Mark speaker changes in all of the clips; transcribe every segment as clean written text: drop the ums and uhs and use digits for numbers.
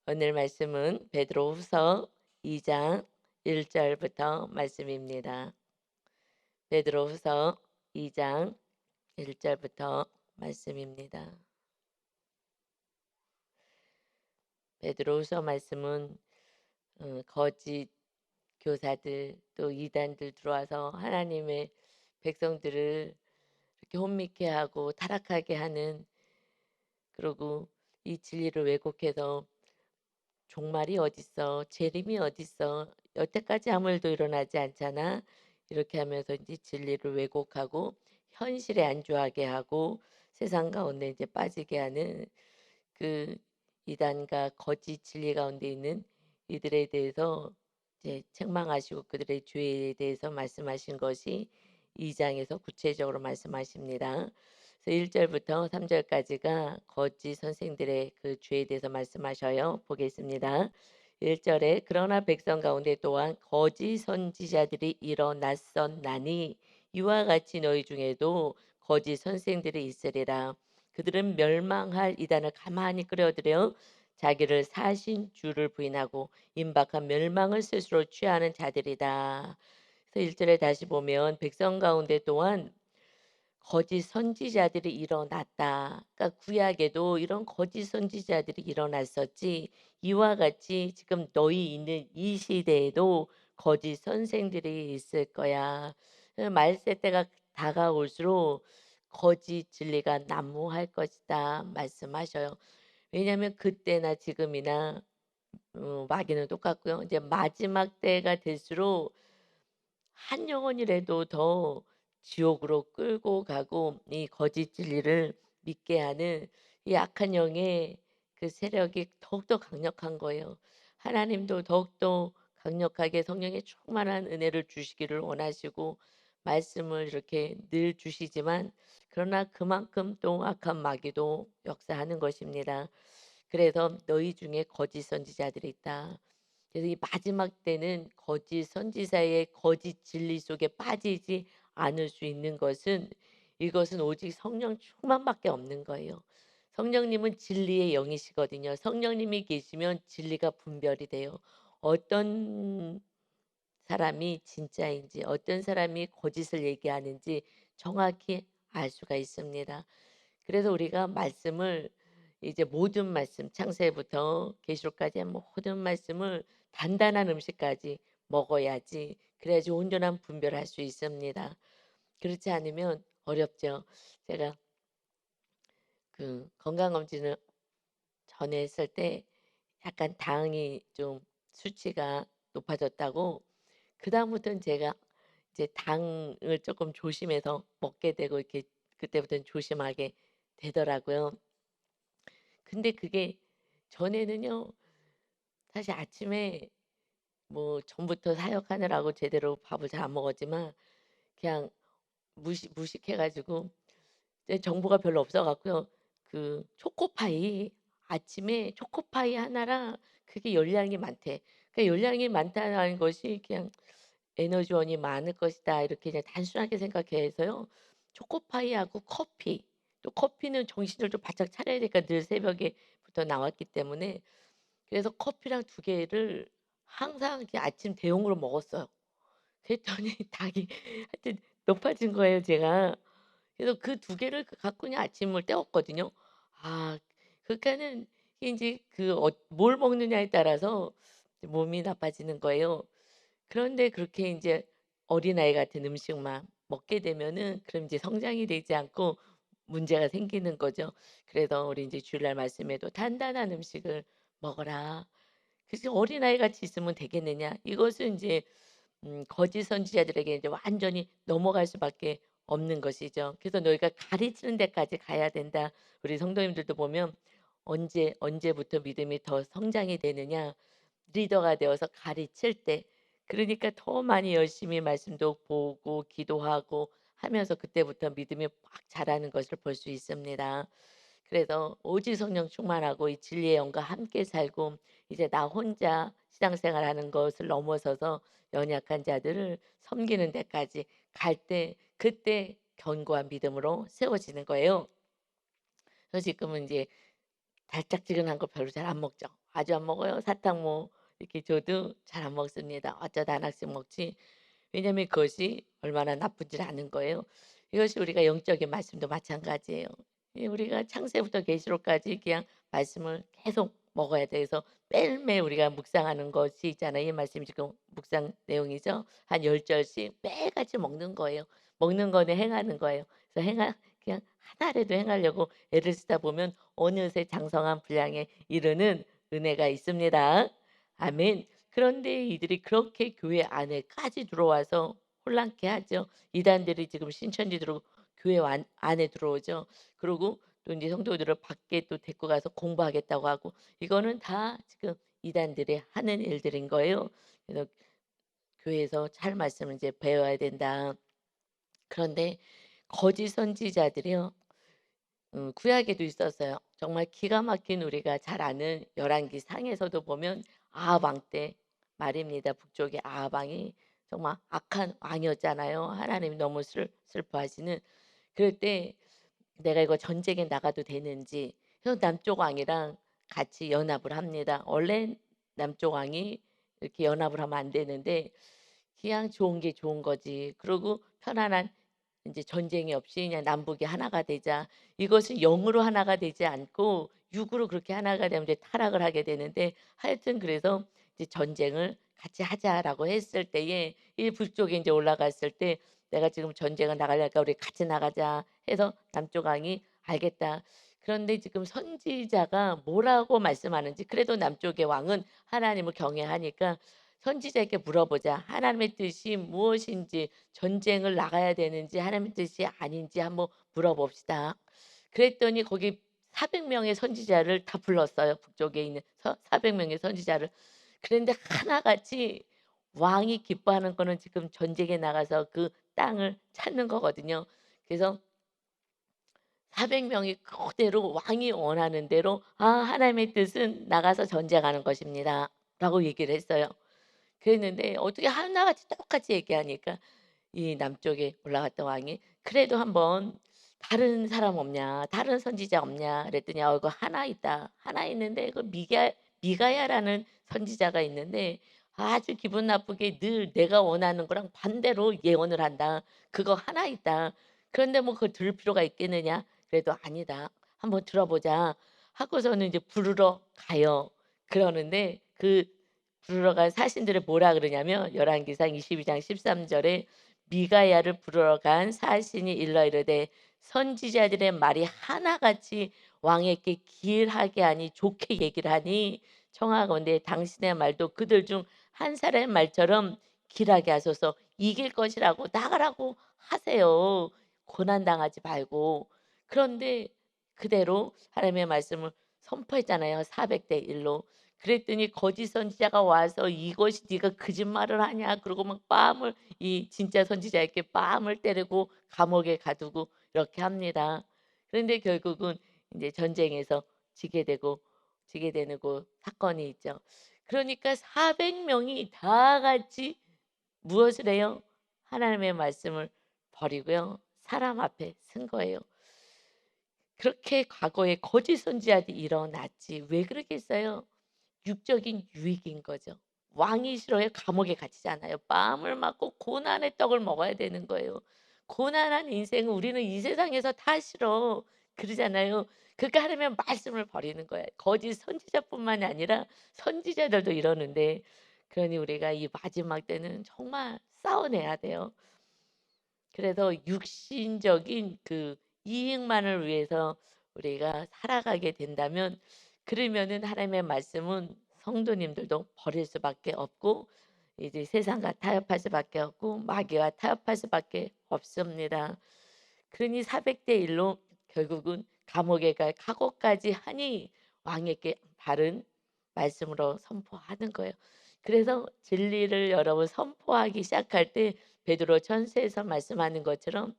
Speaker 1: 오늘 말씀은 베드로후서 2장 1절부터 말씀입니다. 베드로후서 2장 1절부터 말씀입니다. 베드로후서 말씀은 거짓 교사들 또 이단들 들어와서 하나님의 백성들을 이렇게 혼미케 하고 타락하게 하는, 그리고 이 진리를 왜곡해서 종말이 어딨어, 재림이 어딨어, 여태까지 아무 일도 일어나지 않잖아, 이렇게 하면서 이제 진리를 왜곡하고 현실에 안주하게 하고 세상 가운데 이제 빠지게 하는 그 이단과 거짓 진리 가운데 있는 이들에 대해서 이제 책망하시고 그들의 죄에 대해서 말씀하신 것이 2 장에서 구체적으로 말씀하십니다. 그래서 1 절부터 3 절까지가 거짓 선생들의 그 죄에 대해서 말씀하셔요. 보겠습니다. 1 절에 "그러나 백성 가운데 또한 거짓 선지자들이 일어났었나니 이와 같이 너희 중에도 거짓 선생들이 있으리라. 그들은 멸망할 이단을 가만히 끌어들여 자기를 사신 주를 부인하고 임박한 멸망을 스스로 취하는 자들이다." 그래서 1 절에 다시 보면 "백성 가운데 또한 거짓 선지자들이 일어났다." 그러니까 구약에도 이런 거짓 선지자들이 일어났었지, 이와 같이 지금 너희 있는 이 시대에도 거짓 선생들이 있을 거야. 말세 때가 다가올수록 거짓 진리가 난무할 것이다 말씀하셔요. 왜냐하면 그때나 지금이나 마귀는 똑같고요. 이제 마지막 때가 될수록 한 영혼이라도 더 지옥으로 끌고 가고 이 거짓 진리를 믿게 하는 이 악한 영의 그 세력이 더욱더 강력한 거예요. 하나님도 더욱더 강력하게 성령의 충만한 은혜를 주시기를 원하시고 말씀을 이렇게 늘 주시지만, 그러나 그만큼 또 악한 마귀도 역사하는 것입니다. 그래서 "너희 중에 거짓 선지자들이 있다." 그래서 이 마지막 때는 거짓 선지자의 거짓 진리 속에 빠지지 않을 수 있는 것은, 이것은 오직 성령 충만밖에 없는 거예요. 성령님은 진리의 영이시거든요. 성령님이 계시면 진리가 분별이 돼요. 어떤 사람이 진짜인지 어떤 사람이 거짓을 얘기하는지 정확히 알 수가 있습니다. 그래서 우리가 말씀을 이제 모든 말씀 창세부터 계시록까지 모든 말씀을 단단한 음식까지 먹어야지, 그래야지 온전한 분별할 수 있습니다. 그렇지 않으면 어렵죠. 제가 그 건강검진을 전에 했을 때 약간 당이 좀 수치가 높아졌다고, 그다음부터는 제가 이제 당을 조금 조심해서 먹게 되고 이렇게 그때부터는 조심하게 되더라고요. 근데 그게 전에는요, 사실 아침에 뭐 전부터 사역하느라고 제대로 밥을 잘 안 먹었지만 그냥 무식해 가지고 정보가 별로 없어 갖고요. 그 초코파이, 아침에 초코파이 하나랑 그게 열량이 많대. 그러니까 열량이 많다는 것이 그냥 '에너지원이 많을 것이다.' 이렇게 그냥 단순하게 생각해서요. 초코파이하고 커피, 또 커피는 정신을 좀 바짝 차려야 되니까 늘 새벽에부터 나왔기 때문에, 그래서 커피랑 두 개를 항상 이렇게 아침 대용으로 먹었어요. 그랬더니 당이 하여튼 높아진 거예요 제가. 그래서 그 두 개를 갖고 그냥 아침을 때웠거든요. 아, 그러니까는 인제 뭘 먹느냐에 따라서 몸이 나빠지는 거예요. 그런데 그렇게 인제 어린아이 같은 음식만 먹게 되면은 그럼 이제 성장이 되지 않고 문제가 생기는 거죠. 그래서 우리 인제 주일날 말씀에도 "단단한 음식을 먹어라." 그래서 어린아이 같이 있으면 되겠느냐. 이것은 인제 거짓 선지자들에게 이제 완전히 넘어갈 수밖에 없는 것이죠. 그래서 "너희가 가르치는 데까지 가야 된다." 우리 성도님들도 보면 언제부터 믿음이 더 성장이 되느냐. 리더가 되어서 가르칠 때, 그러니까 더 많이 열심히 말씀도 보고 기도하고 하면서 그때부터 믿음이 막 자라는 것을 볼 수 있습니다. 그래서 오직 성령 충만하고 이 진리의 영과 함께 살고 이제 나 혼자 신앙생활하는 것을 넘어서서 연약한 자들을 섬기는 데까지 갈 때, 그때 견고한 믿음으로 세워지는 거예요. 그래서 지금은 이제 달짝지근한 거 별로 잘 안 먹죠. 자주 안 먹어요. 사탕 뭐 이렇게 줘도 잘 안 먹습니다. 어쩌다 하나씩 먹지. 왜냐하면 그것이 얼마나 나쁘지 않은 거예요. 이것이 우리가 영적인 말씀도 마찬가지예요. 우리가 창세부터 계시록까지 그냥 말씀을 계속 먹어야 돼서 매일매일 우리가 묵상하는 것이 있잖아요. 이 말씀이 지금 묵상 내용이죠. 한 10절씩 매일같이 먹는 거예요. 먹는 거는 행하는 거예요. 그래서 그냥 하나라도 행하려고 애를 쓰다 보면 어느새 장성한 분량에 이르는 은혜가 있습니다. 아멘. 그런데 이들이 그렇게 교회 안에까지 들어와서 혼란케 하죠. 이단들이 지금 신천지 들어 교회 안에 들어오죠. 그리고 또 이제 성도들을 밖에 또 데리고 가서 공부하겠다고 하고 이거는 다 지금 이단들이 하는 일들인 거예요. 그래서 교회에서 잘 말씀을 이제 배워야 된다. 그런데 거짓 선지자들이요. 구약에도 있었어요. 정말 기가 막힌 우리가 잘 아는 열왕기 상에서도 보면 아합 왕 때 말입니다. 북쪽의 아합 왕이 정말 악한 왕이었잖아요. 하나님이 너무 슬퍼하시는. 그럴 때 내가 이거 전쟁에 나가도 되는지 그래서 남쪽 왕이랑 같이 연합을 합니다. 원래 남쪽 왕이 이렇게 연합을 하면 안 되는데 그냥 좋은 게 좋은 거지. 그리고 편안한 이제 전쟁이 없이 그냥 남북이 하나가 되자. 이것은 영으로 하나가 되지 않고 육으로 그렇게 하나가 되면 이제 타락을 하게 되는데 하여튼 그래서 이제 "전쟁을 같이 하자."라고 했을 때에 이 북쪽에 인제 올라갔을 때 "내가 지금 전쟁을 나가려니까 우리 같이 나가자." 해서 남쪽 왕이 "알겠다." 그런데 지금 선지자가 뭐라고 말씀하는지 그래도 남쪽의 왕은 하나님을 경외하니까 선지자에게 물어보자. 하나님의 뜻이 무엇인지 전쟁을 나가야 되는지 하나님의 뜻이 아닌지 한번 물어봅시다. 그랬더니 거기 400 명의 선지자를 다 불렀어요. 북쪽에 있는 400 명의 선지자를. 그런데 하나같이 왕이 기뻐하는 거는 지금 전쟁에 나가서 그 땅을 찾는 거거든요. 그래서 400 명이 그대로 왕이 원하는 대로 "아 하나님의 뜻은 나가서 전쟁하는 것입니다."라고 얘기를 했어요. 그랬는데 어떻게 하나같이 똑같이 얘기하니까 이 남쪽에 올라갔던 왕이 "그래도 한번 다른 사람 없냐? 다른 선지자 없냐?" 그랬더니 그 하나 있다. 하나 있는데 그 미가야라는 선지자가 있는데 아주 기분 나쁘게 늘 내가 원하는 거랑 반대로 예언을 한다. 그거 하나 있다. 그런데 뭐 그걸 들을 필요가 있겠느냐? 그래도 "아니다. 한번 들어보자." 하고서는 이제 부르러 가요. 그러는데 그 부르러 간 사신들을 뭐라 그러냐면 열왕기상 22장 13 절에 미가야를 부르러 간 사신이 일러 이르되 선지자들의 말이 하나같이 왕에게 기일하게 하니 좋게 얘기를 하니 청하건대 당신의 말도 그들 중 한 사람의 말처럼 길하게 하소서. 이길 것이라고 나가라고 하세요. 고난당하지 말고. 그런데 그대로 하나님의 말씀을 선포했잖아요. 400대 1로. 그랬더니 거짓 선지자가 와서 "이것이 네가 거짓말을 하냐." 그러고 막 뺨을 이 진짜 선지자에게 뺨을 때리고 감옥에 가두고 이렇게 합니다. 그런데 결국은 인제 전쟁에서 지게 되는 그 사건이 있죠. 그러니까 400 명이 다 같이 무엇을 해요? 하나님의 말씀을 버리고요. 사람 앞에 쓴 거예요. 그렇게 과거에 거짓 선지자들이 일어났지 왜 그러겠어요? 육적인 유익인 거죠. 왕이 싫어요? 감옥에 갇히잖아요. 뺨을 맞고 고난의 떡을 먹어야 되는 거예요. 고난한 인생은 우리는 이 세상에서 다 싫어. 그러잖아요. 그러니까 하나님의 말씀을 버리는 거예요. 거짓 선지자뿐만이 아니라 선지자들도 이러는데 그러니 우리가 이 마지막 때는 정말 싸워내야 돼요. 그래서 육신적인 그 이익만을 위해서 우리가 살아가게 된다면 그러면은 하나님의 말씀은 성도님들도 버릴 수밖에 없고 이제 세상과 타협할 수밖에 없고 마귀와 타협할 수밖에 없습니다. 그러니 400대 1로 결국은 감옥에 갈 각오까지 하니 왕에게 바른 말씀으로 선포하는 거예요. 그래서 진리를 여러분 선포하기 시작할 때 베드로 전서에서 말씀하는 것처럼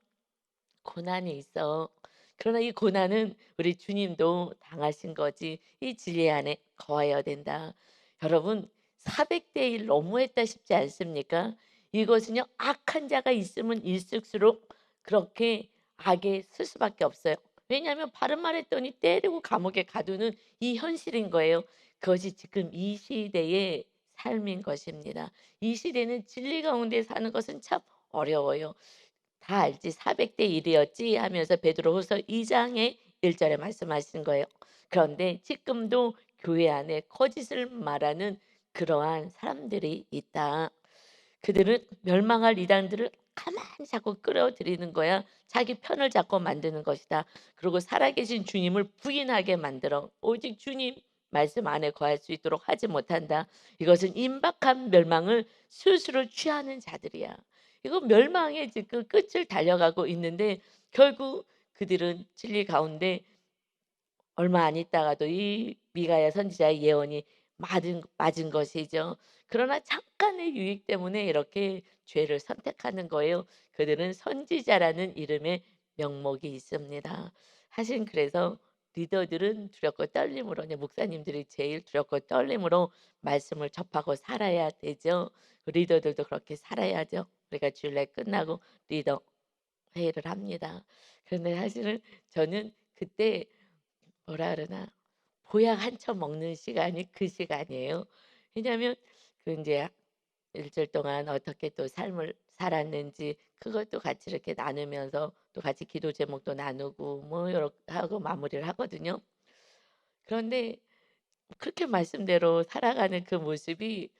Speaker 1: 고난이 있어. 그러나 이 고난은 우리 주님도 당하신 거지 이 진리 안에 거해야 된다. 여러분 400대 1 너무했다 싶지 않습니까? 이것은요 악한 자가 있으면 있을수록 그렇게 악에 쓸 수밖에 없어요. 왜냐하면 바른 말 했더니 때리고 감옥에 가두는 이 현실인 거예요. 그것이 지금 이 시대의 삶인 것입니다. 이 시대는 진리 가운데 사는 것은 참 어려워요. 다 알지 400대 1이었지 하면서 베드로후서 2 장의 1 절에 말씀하신 거예요. 그런데 지금도 교회 안에 거짓을 말하는 그러한 사람들이 있다. 그들은 멸망할 이단들을 가만히 자꾸 끌어들이는 거야. 자기 편을 잡고 만드는 것이다. 그리고 살아계신 주님을 부인하게 만들어 오직 주님 말씀 안에 거할 수 있도록 하지 못한다. 이것은 임박한 멸망을 스스로 취하는 자들이야. 이거 멸망의 지금 끝을 달려가고 있는데 결국 그들은 진리 가운데 얼마 안 있다가도 이 미가야 선지자의 예언이 맞은 것이죠. 그러나 잠깐의 유익 때문에 이렇게 죄를 선택하는 거예요. 그들은 선지자라는 이름의 명목이 있습니다. 하신 그래서 리더들은 두렵고 떨림으로 목사님들이 제일 두렵고 떨림으로 말씀을 접하고 살아야 되죠. 리더들도 그렇게 살아야죠. 우리가 주일날 끝나고 리더 회의를 합니다. 그런데 사실은 저는 그때 뭐라 그러나 보약 한 첩 먹는 시간이 그 시간이에요. 왜냐하면 그 인제 일주일 동안 어떻게 또 삶을 살았는지 그것도 같이 이렇게 나누면서 또 같이 기도 제목도 나누고 뭐 요렇게 하고 마무리를 하거든요. 그런데 그렇게 말씀대로 살아가는 그 모습이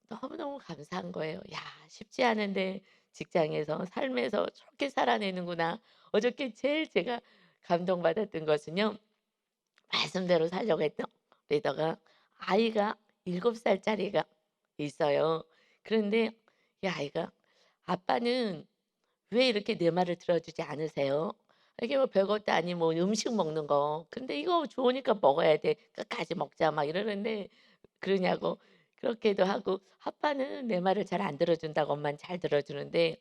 Speaker 1: 너무너무 감사한 거예요. '야 쉽지 않은데 직장에서 삶에서 저렇게 살아내는구나.' 어저께 제일 제가 감동받았던 것은요. 말씀대로 살려고 했던 리더가 아이가 7살짜리가 있어요. 그런데 이 아이가 "아빠는 왜 이렇게 내 말을 들어주지 않으세요? 이게 뭐 별것도 아닌 뭐 음식 먹는 거. 근데 이거 좋으니까 먹어야 돼. 끝까지 먹자." 막 이러는데 그러냐고. 그렇게도 하고 "아빠는 내 말을 잘 안 들어준다고 엄마는 잘 들어주는데."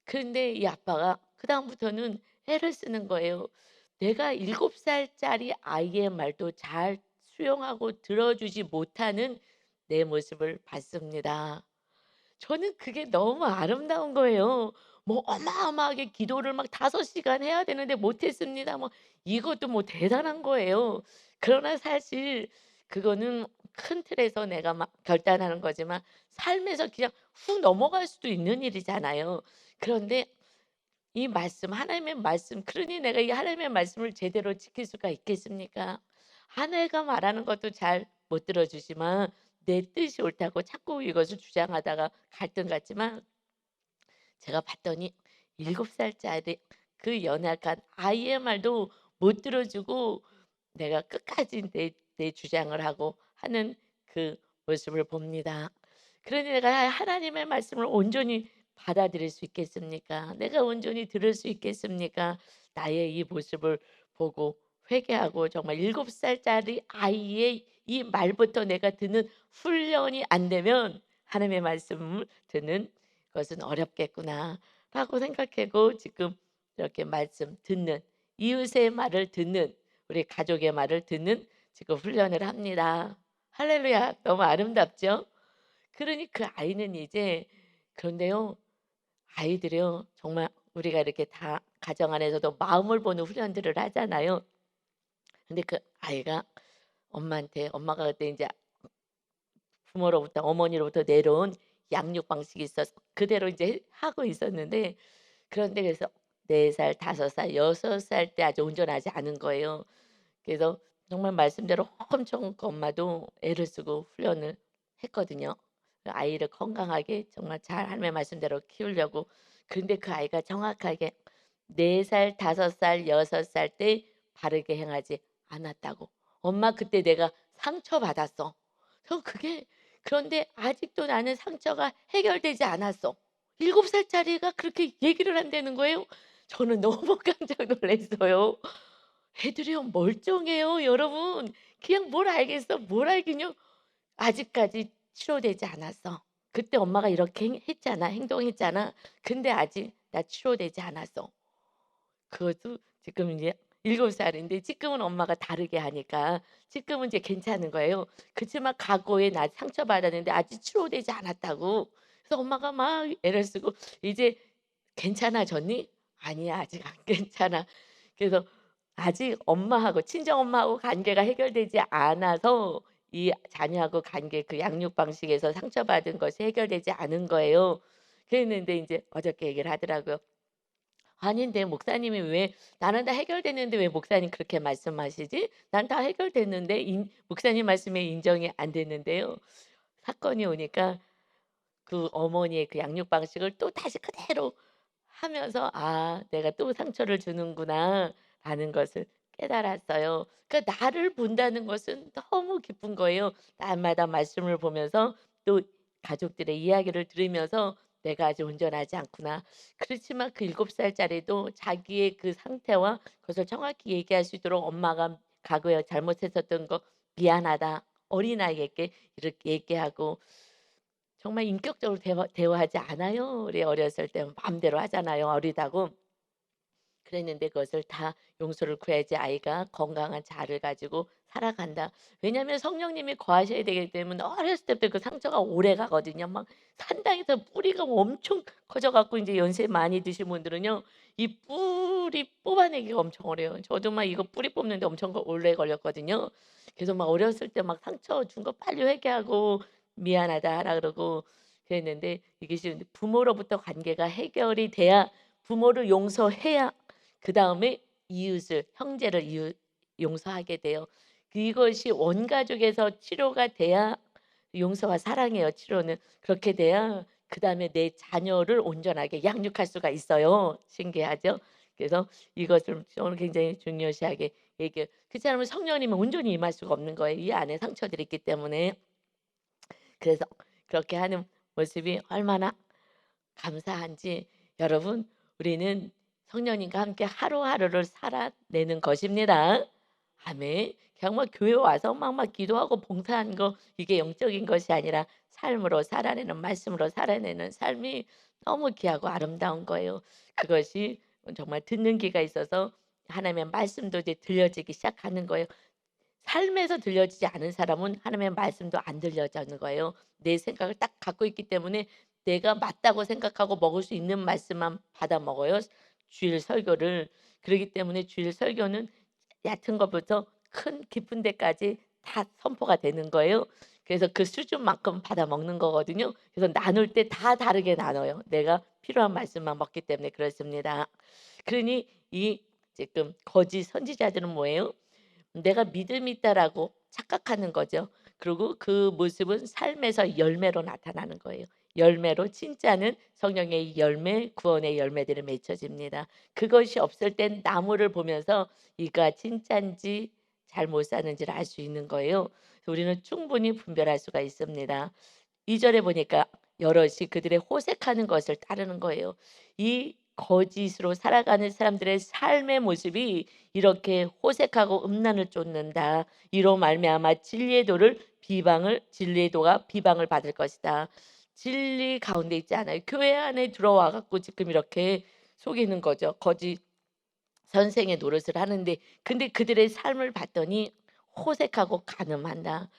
Speaker 1: 근데 이 아빠가 그다음부터는 애를 쓰는 거예요. 내가 7살짜리 아이의 말도 잘 수용하고 들어주지 못하는 내 모습을 봤습니다. 저는 그게 너무 아름다운 거예요. 뭐 어마어마하게 기도를 막 5시간 해야 되는데 못 했습니다. 뭐 이것도 뭐 대단한 거예요. 그러나 사실 그거는 큰 틀에서 내가 막 결단하는 거지만 삶에서 그냥 훅 넘어갈 수도 있는 일이잖아요. 그런데 이 말씀 하나님의 말씀 그러니 내가 이 하나님의 말씀을 제대로 지킬 수가 있겠습니까? 아내가 말하는 것도 잘 못 들어 주지만 내 뜻이 옳다고 자꾸 이것을 주장하다가 갈등 같지만 제가 봤더니 7살짜리 그 연약한 아이의 말도 못 들어 주고 내가 끝까지 내 주장을 하고 하는 그 모습을 봅니다. 그러니 내가 하나님의 말씀을 온전히 받아들일 수 있겠습니까? 내가 온전히 들을 수 있겠습니까? 나의 이 모습을 보고 회개하고 정말 7살짜리 아이의 이 말부터 내가 듣는 훈련이 안 되면 하나님의 말씀을 듣는 것은 어렵겠구나라고 생각하고 지금 이렇게 말씀 듣는 이웃의 말을 듣는 우리 가족의 말을 듣는 지금 훈련을 합니다. 할렐루야. 너무 아름답죠? 그러니 그 아이는 이제 그런데요. 아이들이요. 정말 우리가 이렇게 다 가정 안에서도 마음을 보는 훈련들을 하잖아요. 근데 그 아이가 엄마한테 엄마가 그때 인제 부모로부터 어머니로부터 내려온 양육 방식이 있어서 그대로 이제 하고 있었는데 그런데 그래서 4 살, 5 살, 6살 때 아직 온전하지 않은 거예요. 그래서 정말 말씀대로 엄청 그 엄마도 애를 쓰고 훈련을 했거든요. 그 아이를 건강하게 정말 잘 하나님의 말씀대로 키우려고. 그런데 그 아이가 정확하게 4 살, 5 살, 6살 때 바르게 행하지 않았다고. "엄마 그때 내가 상처받았어." 그게 그런데 아직도 나는 상처가 해결되지 않았어. 7 살짜리가 그렇게 얘기를 한다는 거예요. 저는 너무 깜짝 놀랐어요. 애들이요 멀쩡해요 여러분. 그냥 뭘 알겠어. 뭘 알긴요. 아직까지 치료되지 않았어. 그때 엄마가 이렇게 했잖아. 행동했잖아. 근데 아직 나 치료되지 않았어. 그것도 지금 이제 7 살인데 지금은 엄마가 다르게 하니까 지금은 이제 괜찮은 거예요. 그치만 과거에 나 상처받았는데 아직 치료되지 않았다고. 그래서 엄마가 막 애를 쓰고 "이제 괜찮아졌니?" "아니야. 아직 안 괜찮아." 그래서 아직 엄마하고 친정엄마하고 관계가 해결되지 않아서 이 자녀하고 관계 그 양육 방식에서 상처받은 것이 해결되지 않은 거예요. 그랬는데 인제 어저께 얘기를 하더라고요. "아닌데 목사님이 왜 나는 다 해결됐는데 왜 목사님 그렇게 말씀하시지? 난 다 해결됐는데." 목사님 말씀에 인정이 안 됐는데요. 사건이 오니까 그 어머니의 그 양육 방식을 또다시 그대로 하면서 '아 내가 또 상처를 주는구나.'라는 것을 깨달았어요. 그러니까 나를 본다는 것은 너무 기쁜 거예요. 날마다 말씀을 보면서 또 가족들의 이야기를 들으면서 '내가 아직 온전하지 않구나.' 그렇지만 그 7살짜리도 자기의 그 상태와 그것을 정확히 얘기할 수 있도록 엄마가 과거에 잘못했었던 거 "미안하다." 어린아이에게 이렇게 얘기하고 정말 인격적으로 대화하지 않아요. 우리 어렸을 때 마음대로 하잖아요, 어리다고. 그랬는데 그것을 다 용서를 구해야지 아이가 건강한 자아를 가지고 살아간다. 왜냐하면 성령님이 거하셔야 되기 때문에 어렸을 때부터 그 상처가 오래가거든요. 막 산당에서 뿌리가 엄청 커져 갖고 인제 연세 많이 드신 분들은요. 이 뿌리 뽑아내기가 엄청 어려워요. 저도 막 이거 뿌리 뽑는데 엄청 오래 걸렸거든요. 그래서 막 어렸을 때 막 상처 준 거 빨리 회개하고 "미안하다." 하라 그러고 그랬는데 이게 지금 부모로부터 관계가 해결이 돼야 부모를 용서해야 그다음에 이웃을 형제를 용서하게 돼요. 이것이 원가족에서 치료가 돼야 용서와 사랑이에요, 치료는. 그렇게 돼야 그다음에 내 자녀를 온전하게 양육할 수가 있어요. 신기하죠? 그래서 이것을 저는 굉장히 중요시하게 얘기해요. 그렇지 않으면 성령님은 온전히 임할 수가 없는 거예요, 이 안에 상처들이 있기 때문에. 그래서 그렇게 하는 모습이 얼마나 감사한지 여러분 우리는 성령님과 함께 하루하루를 살아내는 것입니다. 아멘. 그냥 막 교회 와서 막 기도하고 봉사하는 거 이게 영적인 것이 아니라 삶으로 살아내는 말씀으로 살아내는 삶이 너무 귀하고 아름다운 거예요. 그것이 정말 듣는 귀가 있어서 하나님의 말씀도 이제 들려지기 시작하는 거예요. 삶에서 들려지지 않은 사람은 하나님의 말씀도 안 들려지는 거예요. 내 생각을 딱 갖고 있기 때문에 내가 맞다고 생각하고 먹을 수 있는 말씀만 받아 먹어요, 주일 설교를. 그러기 때문에 주일 설교는 얕은 것부터 큰 깊은 데까지 다 선포가 되는 거예요. 그래서 그 수준만큼 받아 먹는 거거든요. 그래서 나눌 때 다 다르게 나눠요. 내가 필요한 말씀만 먹기 때문에 그렇습니다. 그러니 이 지금 거짓 선지자들은 뭐예요? 내가 믿음이 있다라고 착각하는 거죠. 그리고 그 모습은 삶에서 열매로 나타나는 거예요. 열매로 진짜는 성령의 열매, 구원의 열매들이 맺혀집니다. 그것이 없을 땐 나무를 보면서 이가 진짠지 잘못 사는지를 알 수 있는 거예요. 우리는 충분히 분별할 수가 있습니다. 2 절에 보니까 여럿이 그들의 호색하는 것을 따르는 거예요. 이 거짓으로 살아가는 사람들의 삶의 모습이 이렇게 호색하고 음란을 쫓는다. 이로 말미암아 진리의 도가 비방을 받을 것이다. 진리 가운데 있지 않아요. 교회 안에 들어와 갖고 지금 이렇게 속이는 거죠. 거짓 선생의 노릇을 하는데 근데 그들의 삶을 봤더니 호색하고 간음한다.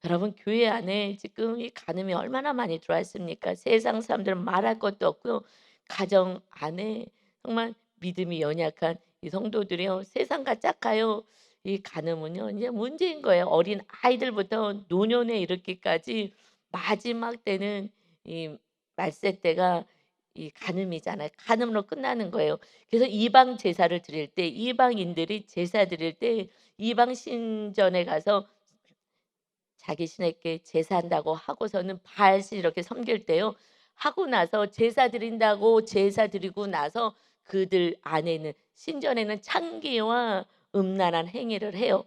Speaker 1: 여러분 교회 안에 지금 이 간음이 얼마나 많이 들어와 있습니까? 세상 사람들은 말할 것도 없고요. 가정 안에 정말 믿음이 연약한 이 성도들이요. 세상과 짝가요. 이 간음은요. 이제 문제인 거예요. 어린 아이들부터 노년에 이르기까지 마지막 때는 이 말세 때가 이 간음이잖아요. 간음으로 끝나는 거예요. 그래서 이방 제사를 드릴 때 이방인들이 제사 드릴 때 이방 신전에 가서 자기 신에게 제사한다고 하고서는 바알신 이렇게 섬길 때요. 하고 나서 제사 드린다고 제사 드리고 나서 그들 안에는 신전에는 창기와 음란한 행위를 해요.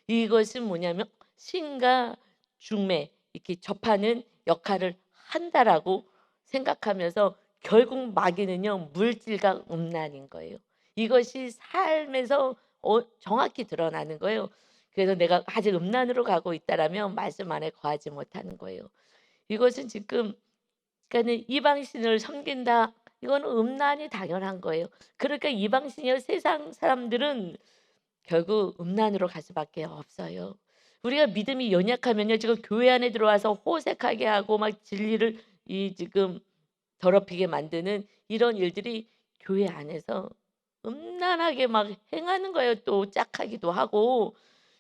Speaker 1: 이것은 뭐냐면 신과 중매 이렇게 접하는 역할을 한다라고 생각하면서 결국 마귀는요 물질과 음란인 거예요. 이것이 삶에서 정확히 드러나는 거예요. 그래서 내가 아직 음란으로 가고 있다라면 말씀 안에 거하지 못하는 거예요. 이것은 지금 그러니까는 이방신을 섬긴다. 이거는 음란이 당연한 거예요. 그러니까 이방신이요 세상 사람들은 결국 음란으로 갈 수밖에 없어요. 우리가 믿음이 연약하면요 지금 교회 안에 들어와서 호색하게 하고 막 진리를 이 지금 더럽히게 만드는 이런 일들이 교회 안에서 음란하게 막 행하는 거예요. 또 짝하기도 하고.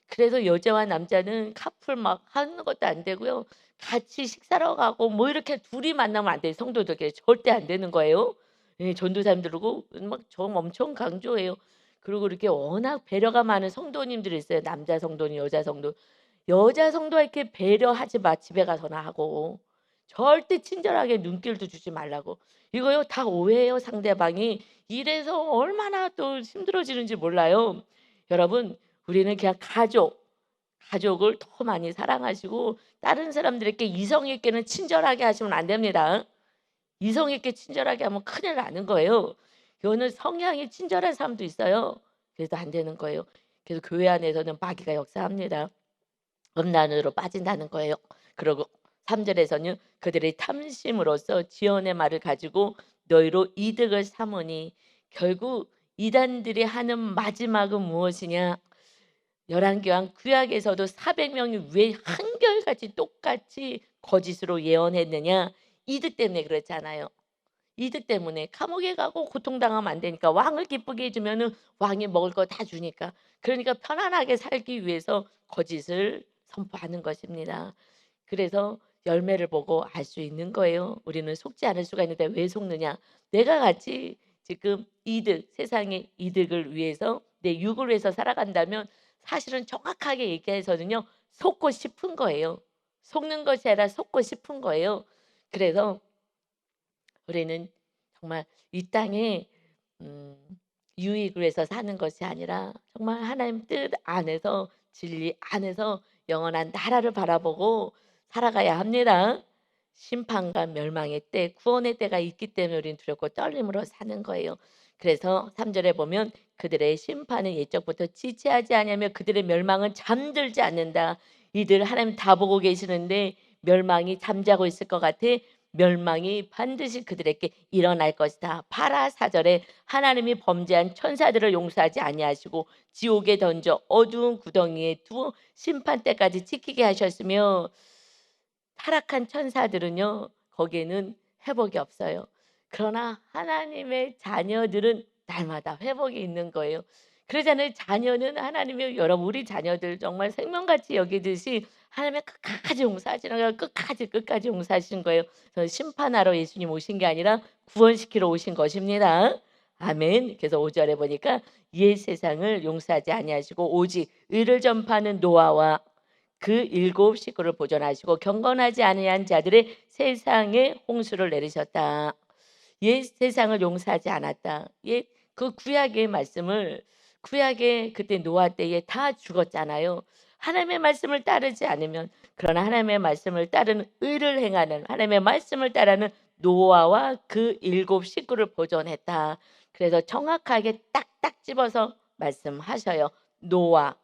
Speaker 1: 그래서 여자와 남자는 카풀 막 하는 것도 안 되고요. 같이 식사를 가고 뭐 이렇게 둘이 만나면 안 돼요. 성도들끼리 절대 안 되는 거예요. 예, 전도사님들 그러고 막 정 엄청 강조해요. 그리고 이렇게 워낙 배려가 많은 성도님들이 있어요. 남자 성도님, 여자 성도. 여자 성도에게 배려하지 마 집에 가서나 하고. 절대 친절하게 눈길도 주지 말라고. 이거요 다 오해예요 상대방이. 이래서 얼마나 또 힘들어지는지 몰라요. 여러분 우리는 그냥 가족을 더 많이 사랑하시고 다른 사람들에게 이성에게는 친절하게 하시면 안 됩니다. 이성에게 친절하게 하면 큰일 나는 거예요. 이거는 성향이 친절한 사람도 있어요. 그래서 안 되는 거예요. 그래서 교회 안에서는 마귀가 역사합니다. 음란으로 빠진다는 거예요. 그리고 3 절에서는 그들의 탐심으로써 지언의 말을 가지고 너희로 이득을 삼으니 결국 이단들이 하는 마지막은 무엇이냐? 열왕기왕 구약에서도 400 명이 왜 한결같이 똑같이 거짓으로 예언했느냐? 이득 때문에 그렇잖아요. 이득 때문에 감옥에 가고 고통당하면 안 되니까 왕을 기쁘게 해 주면은 왕이 먹을 거 다 주니까. 그러니까 편안하게 살기 위해서 거짓을 선포하는 것입니다. 그래서 열매를 보고 알 수 있는 거예요. 우리는 속지 않을 수가 있는데 왜 속느냐? 내가 같이 지금 세상의 이득을 위해서 내 육을 위해서 살아간다면 사실은 정확하게 얘기해서는요. 속고 싶은 거예요. 속는 것이 아니라 속고 싶은 거예요. 그래서 우리는 정말 이 땅에 음 유익을 위해서 사는 것이 아니라 정말 하나님 뜻 안에서 진리 안에서 영원한 나라를 바라보고 살아가야 합니다. 심판과 멸망의 때, 구원의 때가 있기 때문에 우리는 두렵고 떨림으로 사는 거예요. 그래서 3 절에 보면 그들의 심판은 옛적부터 지체하지 아니하며 그들의 멸망은 잠들지 않는다. 이들 하나님 다 보고 계시는데 멸망이 잠자고 있을 것 같아. 멸망이 반드시 그들에게 일어날 것이다. 파라 4절에 하나님이 범죄한 천사들을 용서하지 아니하시고 지옥에 던져 어두운 구덩이에 두어 심판 때까지 지키게 하셨으며 타락한 천사들은요. 거기에는 회복이 없어요. 그러나 하나님의 자녀들은 날마다 회복이 있는 거예요. 그러잖아요. 자녀는 하나님의 여러분 우리 자녀들 정말 생명같이 여기듯이 하나님의 끝까지 용서하시는 거예요. 끝까지 용서하시는 거예요. 심판하러 예수님 오신 게 아니라 구원시키러 오신 것입니다. 아멘. 그래서 5 절에 보니까 옛 세상을 용서하지 아니하시고 오직 의를 전파하는 노아와 그 7 식구를 보존하시고 경건하지 아니한 자들의 세상에 홍수를 내리셨다. 옛 세상을 용서하지 않았다. 옛 그 구약의 말씀을 구약의 그때 노아 때에 다 죽었잖아요. 하나님의 말씀을 따르지 않으면 그러나 하나님의 말씀을 따르는 의를 행하는 하나님의 말씀을 따르는 노아와 그 7 식구를 보존했다. 그래서 정확하게 딱딱 집어서 말씀하셔요. 노아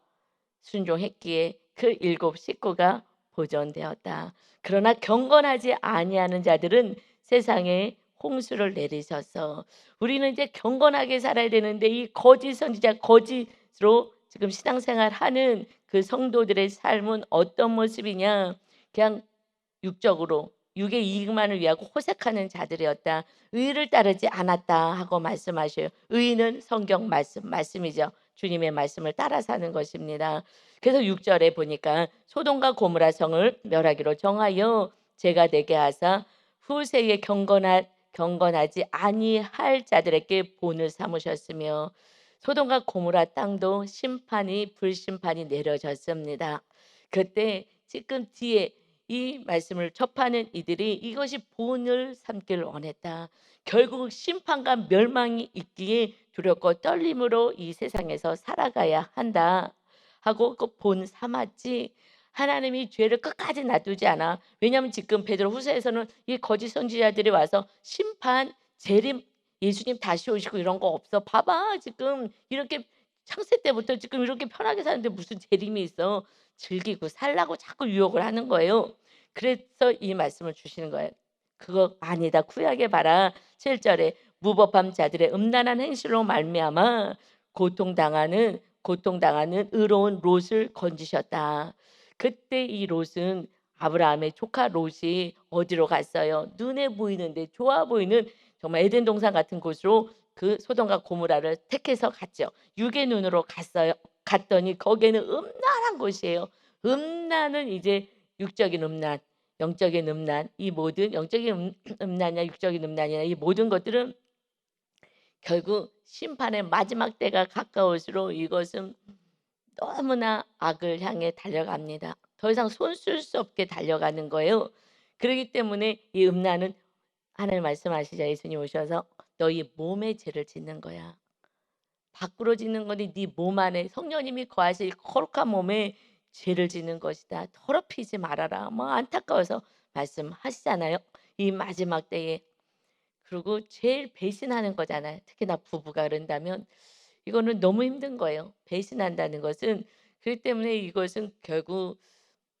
Speaker 1: 순종했기에 그 7 식구가 보존되었다. 그러나 경건하지 아니하는 자들은 세상에 홍수를 내리셔서 우리는 이제 경건하게 살아야 되는데 이 거짓 선지자 거짓으로 지금 신앙생활하는 그 성도들의 삶은 어떤 모습이냐? 그냥 육적으로 육의 이익만을 위하고 호색하는 자들이었다. 의를 따르지 않았다 하고 말씀하셔요. 의는 성경 말씀이죠. 주님의 말씀을 따라 사는 것입니다. 그래서 6 절에 보니까 소돔과 고모라 성을 멸하기로 정하여 제가 내게 하사 후세에 경건하지 아니할 자들에게 본을 삼으셨으며 소돔과 고모라 땅도 불심판이 내려졌습니다. 그때 지금 뒤에 이 말씀을 접하는 이들이 이것이 본을 삼기를 원했다. 결국 심판과 멸망이 있기에 두렵고 떨림으로 이 세상에서 살아가야 한다 하고 그 본 삼았지 하나님이 죄를 끝까지 놔두지 않아. 왜냐하면 지금 베드로후서에서는 이 거짓 선지자들이 와서 심판, 재림, 예수님 다시 오시고 이런 거 없어. 봐봐 지금 이렇게 창세 때부터 지금 이렇게 편하게 사는데 무슨 재림이 있어. 즐기고 살라고 자꾸 유혹을 하는 거예요. 그래서 이 말씀을 주시는 거예요. 그거 아니다. 구약에 봐라. 7 절에 무법한 자들의 음란한 행실로 말미암아 고통당하는 의로운 롯을 건지셨다. 그때 이 롯은 아브라함의 조카 롯이 어디로 갔어요? 눈에 보이는데 좋아 보이는 정말 에덴 동산 같은 곳으로 그 소돔과 고모라를 택해서 갔죠. 육의 눈으로 갔어요. 갔더니 거기에는 음란한 곳이에요. 음란은 이제 육적인 음란, 영적인 음란, 이 모든 영적인 음란이나 육적인 음란이나 이 모든 것들은 결국 심판의 마지막 때가 가까울수록 이것은 너무나 악을 향해 달려갑니다. 더 이상 손 쓸 수 없게 달려가는 거예요. 그러기 때문에 이 음란은 하나님 말씀하시죠. 예수님 오셔서 "너희 몸에 죄를 짓는 거야." 밖으로 짓는 거니 네 몸 안에 성령님이 거하실 거룩한 몸에 죄를 짓는 것이다. 더럽히지 말아라. 뭐 안타까워서 말씀하시잖아요. 이 마지막 때에. 그리고 제일 배신하는 거잖아요. 특히나 부부가 그런다면 이거는 너무 힘든 거예요. 배신한다는 것은. 그렇기 때문에 이것은 결국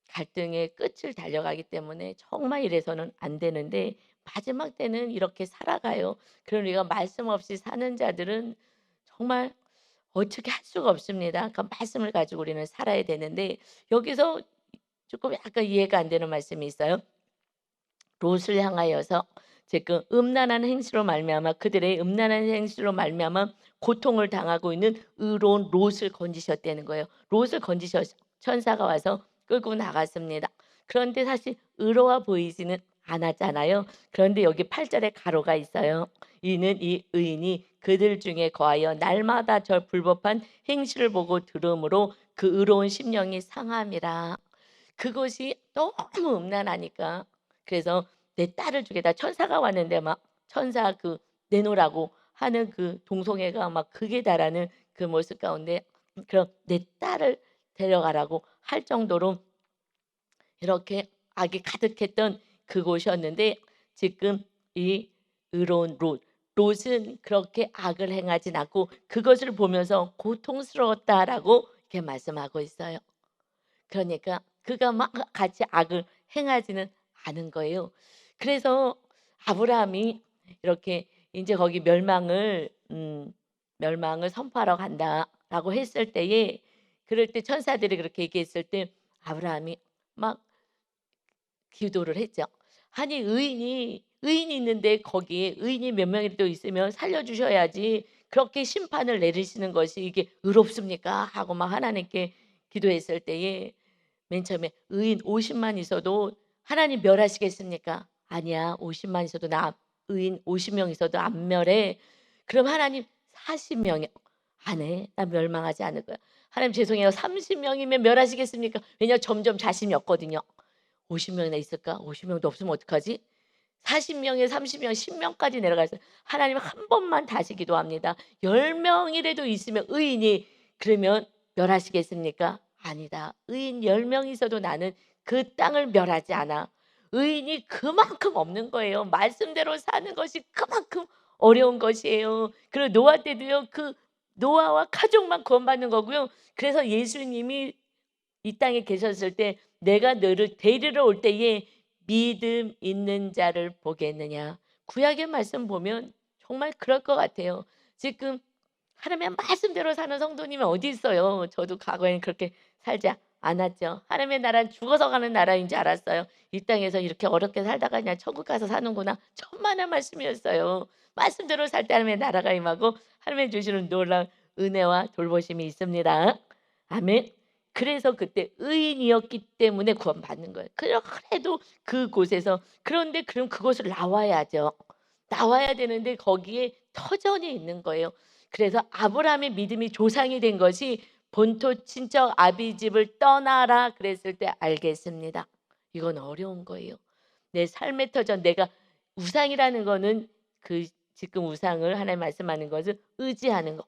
Speaker 1: 갈등의 끝을 달려가기 때문에 정말 이래서는 안 되는데 마지막 때는 이렇게 살아가요. 그러니까 말씀 없이 사는 자들은 정말 어떻게 할 수가 없습니다. 그 말씀을 가지고 우리는 살아야 되는데 여기서 조금 약간 이해가 안 되는 말씀이 있어요. 롯을 향하여서 지금 음란한 행실로 말미암아 그들의 음란한 행실로 말미암아 고통을 당하고 있는 의로운 롯을 건지셨다는 거예요. 롯을 건지셔서 천사가 와서 끌고 나갔습니다. 그런데 사실 의로워 보이지는 않았잖아요. 그런데 여기 8 절에 가로가 있어요. 이는 이 의인이 그들 중에 거하여 날마다 저 불법한 행실을 보고 들음으로 그 의로운 심령이 상함이라. 그것이 너무 음란하니까. 그래서 "내 딸을 주겠다." 천사가 왔는데 막 천사 그 내놓으라고 하는 그 동성애가 막 극에 달하는 그 모습 가운데 그럼 "내 딸을 데려가라."고 할 정도로 이렇게 악이 가득했던 그곳이었는데 지금 이 의로운 롯은 그렇게 악을 행하진 않고 그것을 보면서 "고통스러웠다."라고 이렇게 말씀하고 있어요. 그러니까 그가 막 같이 악을 행하지는 않은 거예요. 그래서 아브라함이 이렇게 인제 거기 "멸망을 선포하러 간다."라고 했을 때에 그럴 때 천사들이 그렇게 얘기했을 때 아브라함이 막 기도를 했죠. 아니 의인이 있는데 거기에 의인이 몇 명이라도 있으면 살려 주셔야지 그렇게 심판을 내리시는 것이 이게 의롭습니까? 하고 막 하나님께 기도했을 때에 맨 처음에 의인 50만 있어도 하나님 멸하시겠습니까? 아니야. 50만 있어도 나 의인 50명 있어도 안 멸해. 그럼 하나님 40명이요. 안 해. 나 멸망하지 않을 거야. 하나님 죄송해요. 30명이면 멸하시겠습니까? 왜냐하면 점점 자신이 없거든요. 50명이나 있을까? 50명도 없으면 어떡하지? 40명에 30명, 10명까지 내려가서 하나님 한 번만 다시 기도합니다. 10명이라도 있으면 의인이 그러면 멸하시겠습니까? 아니다. 의인 10명 있어도 나는 그 땅을 멸하지 않아. 의인이 그만큼 없는 거예요. 말씀대로 사는 것이 그만큼 어려운 것이에요. 그리고 노아 때도요. 그 노아와 가족만 구원받는 거고요. 그래서 예수님이 이 땅에 계셨을 때 "내가 너를 데리러 올 때에 믿음 있는 자를 보겠느냐." 구약의 말씀 보면 정말 그럴 것 같아요. 지금 하나님의 말씀대로 사는 성도님이 어디 있어요. 저도 과거에는 그렇게 살지 않았죠. 하나님의 나라는 죽어서 가는 나라인 줄 알았어요. 이 땅에서 이렇게 어렵게 살다가 그냥 천국 가서 사는구나. 천만의 말씀이었어요. 말씀대로 살 때 하나님의 나라가 임하고 하나님의 주시는 놀라운 은혜와 돌보심이 있습니다. 아멘. 그래서 그때 의인이었기 때문에 구원받는 거예요. 그래도 그곳에서 그런데 그럼 그곳을 나와야죠. 나와야 되는데 거기에 터전이 있는 거예요. 그래서 아브라함의 믿음이 조상이 된 것이 본토 친척 아비 집을 떠나라 그랬을 때 알겠습니다. 이건 어려운 거예요. 내 삶의 터전 내가 우상이라는 거는 그 지금 우상을 하나님 말씀하는 것은 의지하는 거.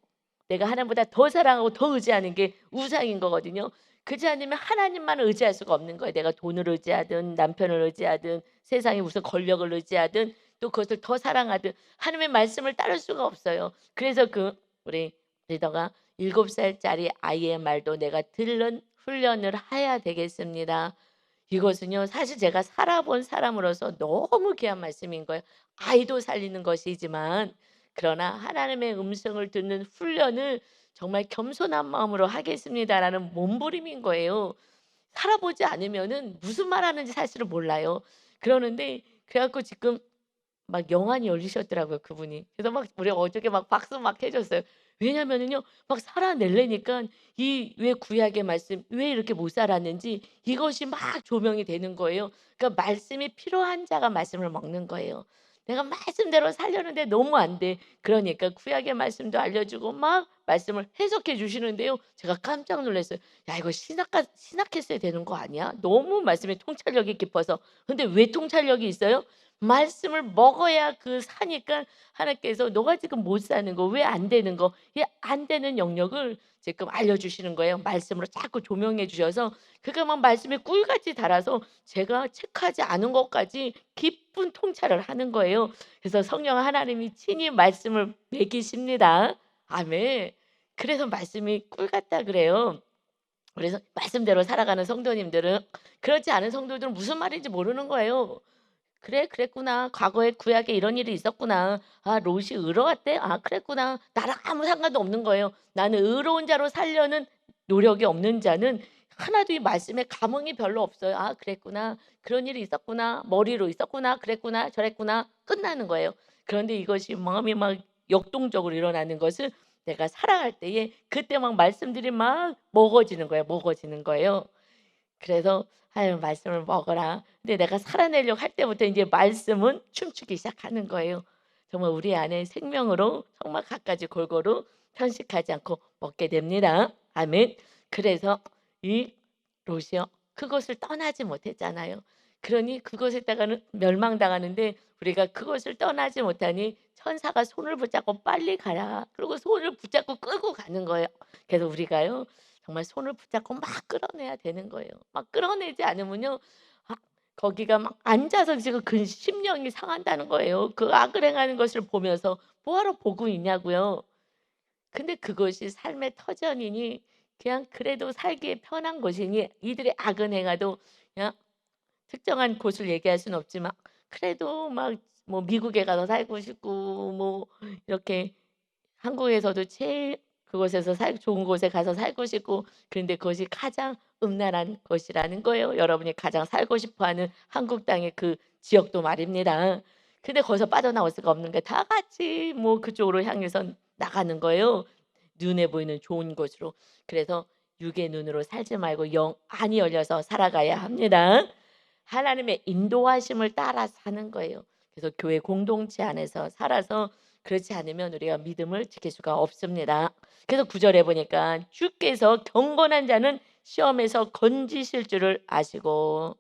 Speaker 1: 내가 하나님보다 더 사랑하고 더 의지하는 게 우상인 거거든요. 그렇지 않으면 하나님만 의지할 수가 없는 거예요. 내가 돈을 의지하든 남편을 의지하든 세상에 무슨 권력을 의지하든 또 그것을 더 사랑하든 하나님의 말씀을 따를 수가 없어요. 그래서 그 우리 리더가 7살짜리 아이의 말도 내가 들은 훈련을 해야 되겠습니다. 이것은요 사실 제가 살아본 사람으로서 너무 귀한 말씀인 거예요. 아이도 살리는 것이지만 그러나 하나님의 음성을 듣는 훈련을 정말 겸손한 마음으로 하겠습니다라는 몸부림인 거예요. 살아보지 않으면은 무슨 말하는지 사실은 몰라요. 그러는데 그래 갖고 지금 막 영안이 열리셨더라고요, 그분이. 그래서 막 우리 어저께 막 박수 막 해 줬어요. 왜냐면은요, 막 살아내려니깐 이 왜 구약의 말씀 왜 이렇게 못 살았는지 이것이 막 조명이 되는 거예요. 그러니까 말씀이 필요한 자가 말씀을 먹는 거예요. 내가 말씀대로 살려는데 너무 안 돼. 그러니까 구약의 말씀도 알려주고 막 말씀을 해석해 주시는데요. 제가 깜짝 놀랐어요. 야, 이거 신학했어야 되는 거 아니야? 너무 말씀에 통찰력이 깊어서. 근데 왜 통찰력이 있어요? 말씀을 먹어야 그 사니까 하나님께서 너가 지금 못 사는 거 왜 안 되는 거 이 안 되는 영역을 지금 알려주시는 거예요. 말씀으로 자꾸 조명해 주셔서 그가 막 말씀에 꿀같이 달아서 제가 체크하지 않은 것까지 깊은 통찰을 하는 거예요. 그래서 성령 하나님이 친히 말씀을 먹이십니다. 아멘. 그래서 말씀이 꿀 같다 그래요. 그래서 말씀대로 살아가는 성도님들은 그렇지 않은 성도들은 무슨 말인지 모르는 거예요. '그래 그랬구나. 과거에 구약에 이런 일이 있었구나. 아 롯이 의로웠대? 아 그랬구나.' 나랑 아무 상관도 없는 거예요. 나는 의로운 자로 살려는 노력이 없는 자는 하나도 이 말씀에 감흥이 별로 없어요. '아 그랬구나. 그런 일이 있었구나. 머리로 있었구나. 그랬구나. 저랬구나.' 끝나는 거예요. 그런데 이것이 마음이 막 역동적으로 일어나는 것은 내가 살아갈 때에 그때 막 말씀들이 막 먹어지는 거예요, 먹어지는 거예요. 그래서 "아유 말씀을 먹어라." 근데 내가 살아내려고 할 때부터 인제 말씀은 춤추기 시작하는 거예요. 정말 우리 안에 생명으로 정말 갖가지 골고루 편식하지 않고 먹게 됩니다. 아멘. 그래서 이 롯이요 그것을 떠나지 못했잖아요. 그러니 그것에다가는 멸망당하는데 우리가 그것을 떠나지 못하니 천사가 손을 붙잡고 "빨리 가라." 그러고 손을 붙잡고 끌고 가는 거예요. 그래서 우리가요 정말 손을 붙잡고 막 끌어내야 되는 거예요. 막 끌어내지 않으면요. 아 거기가 막 앉아서 지금 그 심령이 상한다는 거예요. 그 악을 행하는 것을 보면서 뭐하러 보고 있냐고요. 근데 그것이 삶의 터전이니 그냥 그래도 살기에 편한 곳이니 이들의 악은 행하도 그냥 특정한 곳을 얘기할 수는 없지만 그래도 막 뭐 미국에 가서 살고 싶고 뭐 이렇게 한국에서도 제일 그곳에서 살 좋은 곳에 가서 살고 싶고 그런데 그것이 가장 음란한 곳이라는 거예요. 여러분이 가장 살고 싶어 하는 한국 땅의 그 지역도 말입니다. 근데 거기서 빠져나올 수가 없는 게 다 같이 뭐 그쪽으로 향해서 나가는 거예요, 눈에 보이는 좋은 곳으로. 그래서 육의 눈으로 살지 말고 영 안이 열려서 살아가야 합니다. 하나님의 인도하심을 따라 사는 거예요. 그래서 교회 공동체 안에서 살아서 그렇지 않으면 우리가 믿음을 지킬 수가 없습니다. 그래서 9 절에 보니까 주께서 경건한 자는 시험에서 건지실 줄을 아시고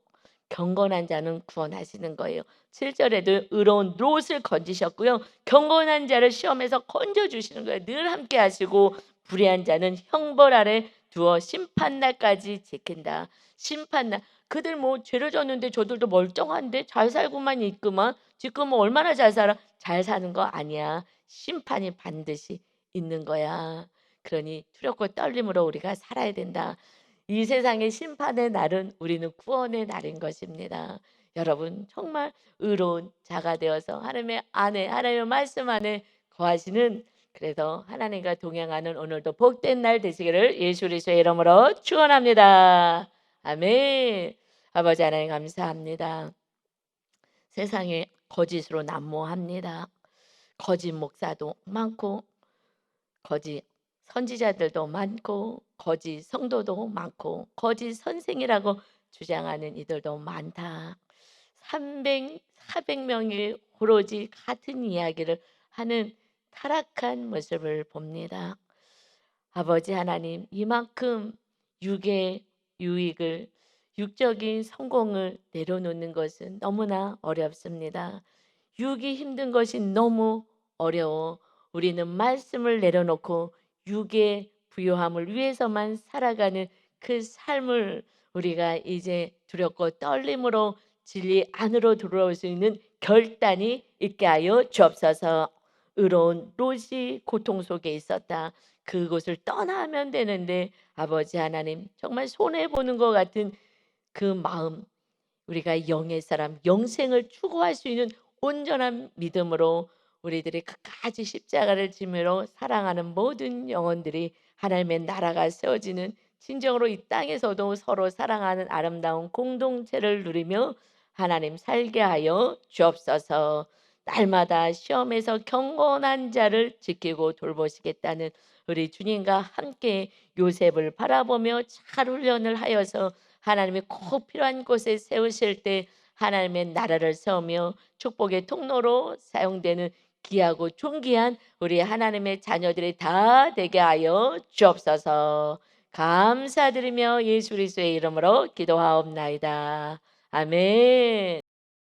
Speaker 1: 경건한 자는 구원하시는 거예요. 7 절에도 의로운 롯을 건지셨고요. 경건한 자를 시험에서 건져 주시는 거예요. 늘 함께 하시고 불의한 자는 형벌 아래 두어 심판날까지 지킨다. 심판날 그들 뭐 죄를 졌는데 저들도 멀쩡한데 잘 살고만 있구만. 지금 뭐 얼마나 잘 살아? 잘 사는 거 아니야. 심판이 반드시 있는 거야. 그러니 두렵고 떨림으로 우리가 살아야 된다. 이 세상의 심판의 날은 우리는 구원의 날인 것입니다. 여러분 정말 의로운 자가 되어서 하나님의 안에 하나님의 말씀 안에 거하시는 그래서 하나님과 동행하는 오늘도 복된 날 되시기를 예수 그리스도의 이름으로 축원합니다. 아멘. 아버지 하나님 감사합니다. 세상에 거짓으로 난무합니다. 거짓 목사도 많고 거짓 선지자들도 많고 거짓 성도도 많고 거짓 선생이라고 주장하는 이들도 많다. 300, 400명이 오로지 같은 이야기를 하는 타락한 모습을 봅니다. 아버지 하나님, 이만큼 육의 유익을, 육적인 성공을 내려놓는 것은 너무나 어렵습니다. 육이 힘든 것이 너무 어려워 우리는 말씀을 내려놓고 육의 부요함을 위해서만 살아가는 그 삶을 우리가 이제 두렵고 떨림으로 진리 안으로 들어올 수 있는 결단이 있게 하여 주옵소서. 의로운 롯이 고통 속에 있었다. 그곳을 떠나면 되는데 아버지 하나님 정말 손해 보는 것 같은 그 마음 우리가 영의 사람 영생을 추구할 수 있는 온전한 믿음으로 우리들이 끝까지 십자가를 지므로 사랑하는 모든 영혼들이 하나님의 나라가 세워지는 진정으로 이 땅에서도 서로 사랑하는 아름다운 공동체를 누리며 하나님 살게 하여 주옵소서. 날마다 시험에서 경건한 자를 지키고 돌보시겠다는 우리 주님과 함께 요셉을 바라보며 잘 훈련을 하여서 하나님이 꼭 필요한 곳에 세우실 때 하나님의 나라를 세우며 축복의 통로로 사용되는 귀하고 존귀한 우리 하나님의 자녀들이 다 되게 하여 주옵소서. 감사드리며 예수 그리스도의 이름으로 기도하옵나이다. 아멘.